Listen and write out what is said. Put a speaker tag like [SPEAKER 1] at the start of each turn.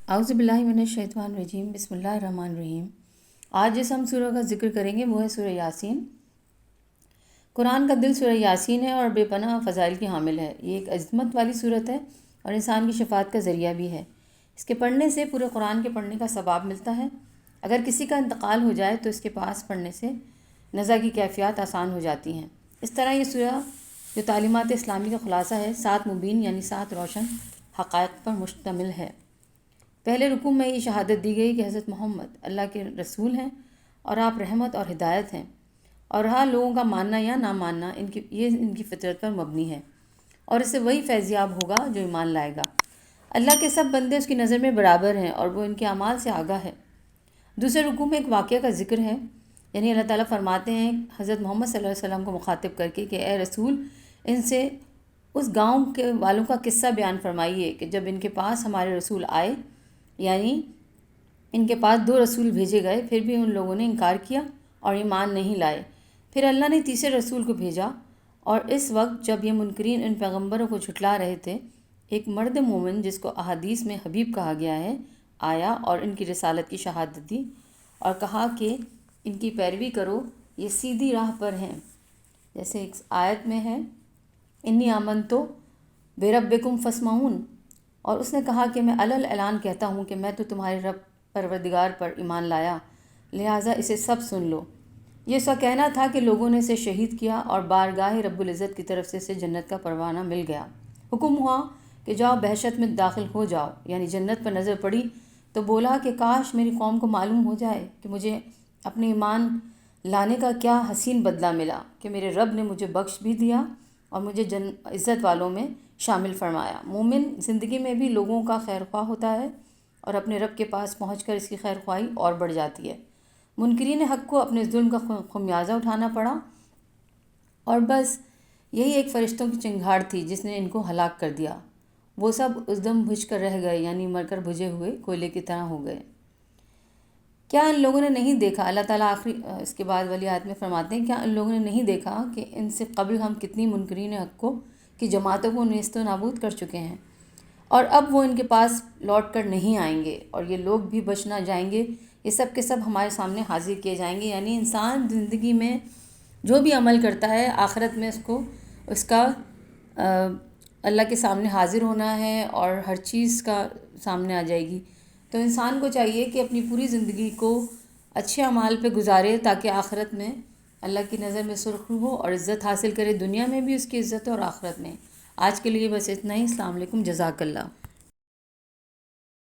[SPEAKER 1] اعوذ باللہ من الشیطان الرجیم، بسم اللہ الرحمن الرحیم۔ آج جس ہم سورہ کا ذکر کریں گے وہ ہے سورہ یاسین۔ قرآن کا دل سورہ یاسین ہے اور بے پناہ فضائل کی حامل ہے۔ یہ ایک عظمت والی صورت ہے اور انسان کی شفاعت کا ذریعہ بھی ہے۔ اس کے پڑھنے سے پورے قرآن کے پڑھنے کا ثواب ملتا ہے۔ اگر کسی کا انتقال ہو جائے تو اس کے پاس پڑھنے سے نزا کی کیفیات آسان ہو جاتی ہیں۔ اس طرح یہ سورہ جو تعلیمات اسلامی کا خلاصہ ہے، 7 مبین یعنی 7 روشن حقائق پر مشتمل ہے۔ پہلے رکوع میں یہ شہادت دی گئی کہ حضرت محمد اللہ کے رسول ہیں اور آپ رحمت اور ہدایت ہیں، اور رہا لوگوں کا ماننا یا نہ ماننا، ان کی فطرت پر مبنی ہے، اور اس سے وہی فیضیاب ہوگا جو ایمان لائے گا۔ اللہ کے سب بندے اس کی نظر میں برابر ہیں اور وہ ان کے اعمال سے آگاہ ہے۔ دوسرے رکوع میں ایک واقعہ کا ذکر ہے، یعنی اللہ تعالیٰ فرماتے ہیں حضرت محمد صلی اللہ علیہ وسلم کو مخاطب کر کے کہ اے رسول، ان سے اس گاؤں کے والوں کا قصہ بیان فرمائیے کہ جب ان کے پاس ہمارے رسول آئے، یعنی ان کے پاس 2 رسول بھیجے گئے، پھر بھی ان لوگوں نے انکار کیا اور ایمان نہیں لائے۔ پھر اللہ نے تیسرے رسول کو بھیجا، اور اس وقت جب یہ منکرین ان پیغمبروں کو جھٹلا رہے تھے، ایک مرد مومن جس کو احادیث میں حبیب کہا گیا ہے آیا اور ان کی رسالت کی شہادت دی اور کہا کہ ان کی پیروی کرو، یہ سیدھی راہ پر ہیں۔ جیسے ایک آیت میں ہے انی آمنتو بربکم فاسمعون، اور اس نے کہا کہ میں اعلان کہتا ہوں کہ میں تو تمہارے رب پروردگار پر ایمان لایا، لہٰذا اسے سب سن لو۔ یہ اس کا کہنا تھا کہ لوگوں نے اسے شہید کیا اور بارگاہ رب العزت کی طرف سے اسے جنت کا پروانہ مل گیا۔ حکم ہوا کہ جاؤ بہشت میں داخل ہو جاؤ، یعنی جنت پر نظر پڑی تو بولا کہ کاش میری قوم کو معلوم ہو جائے کہ مجھے اپنے ایمان لانے کا کیا حسین بدلہ ملا، کہ میرے رب نے مجھے بخش بھی دیا اور مجھے عزت والوں میں شامل فرمایا۔ مومن زندگی میں بھی لوگوں کا خیر خواہ ہوتا ہے اور اپنے رب کے پاس پہنچ کر اس کی خیر خواہی اور بڑھ جاتی ہے۔ منکرین حق کو اپنے ظلم کا خمیازہ اٹھانا پڑا، اور بس یہی ایک فرشتوں کی چنگھاڑ تھی جس نے ان کو ہلاک کر دیا۔ وہ سب اس دم بجھ کر رہ گئے، یعنی مر کر بجھے ہوئے کوئلے کی طرح ہو گئے۔ کیا ان لوگوں نے نہیں دیکھا، اللہ تعالیٰ آخری اس کے بعد والی آیت میں فرماتے ہیں، کیا ان لوگوں نے نہیں دیکھا کہ ان سے قبل ہم کتنی منکرین حق کو کی جماعتوں کو نیست و نابود کر چکے ہیں، اور اب وہ ان کے پاس لوٹ کر نہیں آئیں گے، اور یہ لوگ بھی بچ نہ جائیں گے، یہ سب کے سب ہمارے سامنے حاضر کیے جائیں گے۔ یعنی انسان زندگی میں جو بھی عمل کرتا ہے، آخرت میں اس کا اللہ کے سامنے حاضر ہونا ہے اور ہر چیز کا سامنے آ جائے گی۔ تو انسان کو چاہیے کہ اپنی پوری زندگی کو اچھے اعمال پہ گزارے تاکہ آخرت میں اللہ کی نظر میں سرخرو ہو اور عزت حاصل کرے، دنیا میں بھی اس کی عزت اور آخرت میں۔ آج کے لیے بس اتنا ہی۔ السلام علیکم، جزاک اللہ۔